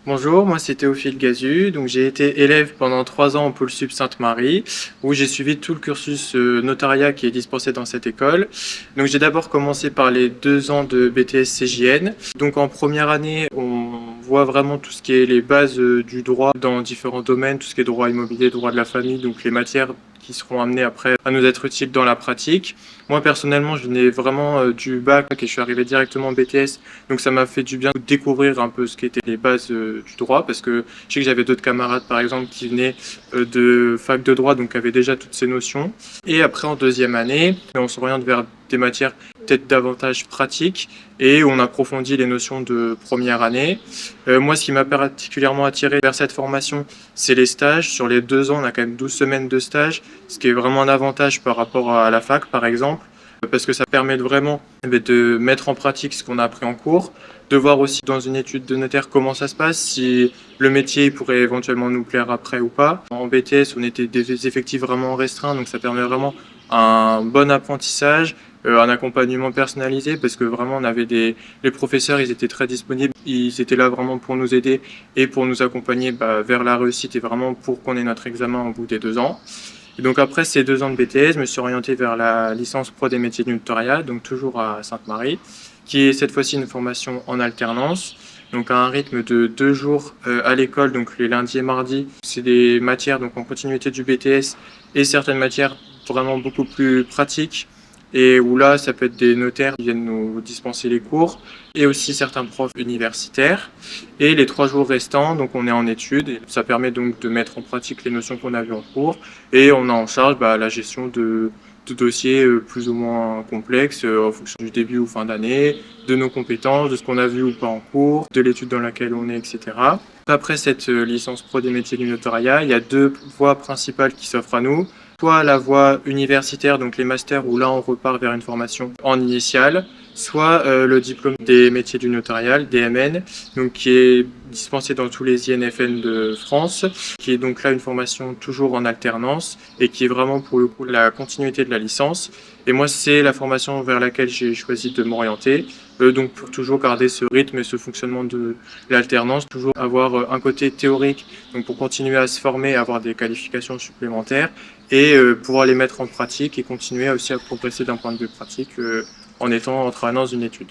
Bonjour, moi c'est Théophile Gazu, donc j'ai été élève pendant 3 ans au pôle Sub Sainte-Marie, où j'ai suivi tout le cursus notariat qui est dispensé dans cette école. Donc j'ai d'abord commencé par les 2 ans de BTS CJN. Donc en première année, on voit vraiment tout ce qui est les bases du droit dans différents domaines, tout ce qui est droit immobilier, droit de la famille, donc les matières qui seront amenées après à nous être utiles dans la pratique. Moi personnellement, je venais vraiment du bac et je suis arrivé directement en BTS, donc ça m'a fait du bien de découvrir un peu ce qu'étaient les bases du droit, parce que je sais que j'avais d'autres camarades par exemple qui venaient de fac de droit, donc qui avaient déjà toutes ces notions. Et après en deuxième année, on s'oriente vers des matières peut-être davantage pratiques et on approfondit les notions de première année. Moi, ce qui m'a particulièrement attiré vers cette formation, c'est les stages. Sur les 2 ans, on a quand même 12 semaines de stage, ce qui est vraiment un avantage par rapport à la fac, par exemple, parce que ça permet de vraiment de mettre en pratique ce qu'on a appris en cours, de voir aussi dans une étude de notaire comment ça se passe, si le métier pourrait éventuellement nous plaire après ou pas. En BTS, on était des effectifs vraiment restreints, donc ça permet vraiment un bon apprentissage, un accompagnement personnalisé, parce que vraiment on avait les professeurs, ils étaient très disponibles, ils étaient là vraiment pour nous aider et pour nous accompagner vers la réussite et vraiment pour qu'on ait notre examen au bout des 2 ans. Et donc après ces 2 ans de BTS, je me suis orienté vers la licence pro des métiers du notariat, donc toujours à Sainte-Marie, qui est cette fois-ci une formation en alternance, donc à un rythme de 2 jours à l'école, donc les lundis et mardis. C'est des matières donc en continuité du BTS et certaines matières vraiment beaucoup plus pratiques, et où là ça peut être des notaires qui viennent nous dispenser les cours et aussi certains profs universitaires. Et les 3 jours restants, donc on est en études et ça permet donc de mettre en pratique les notions qu'on a vues en cours, et on a en charge la gestion de dossiers plus ou moins complexes en fonction du début ou fin d'année, de nos compétences, de ce qu'on a vu ou pas en cours, de l'étude dans laquelle on est, etc. Après cette licence pro des métiers du notariat, il y a 2 voies principales qui s'offrent à nous. Soit la voie universitaire, donc les masters, où là on repart vers une formation en initiale, soit le diplôme des métiers du notariat, DMN, donc qui est dispensé dans tous les INFN de France, qui est donc là une formation toujours en alternance et qui est vraiment pour le coup la continuité de la licence. Et moi, c'est la formation vers laquelle j'ai choisi de m'orienter. Donc pour toujours garder ce rythme et ce fonctionnement de l'alternance, toujours avoir un côté théorique, donc pour continuer à se former, avoir des qualifications supplémentaires et pouvoir les mettre en pratique et continuer aussi à progresser d'un point de vue pratique en travaillant dans une étude.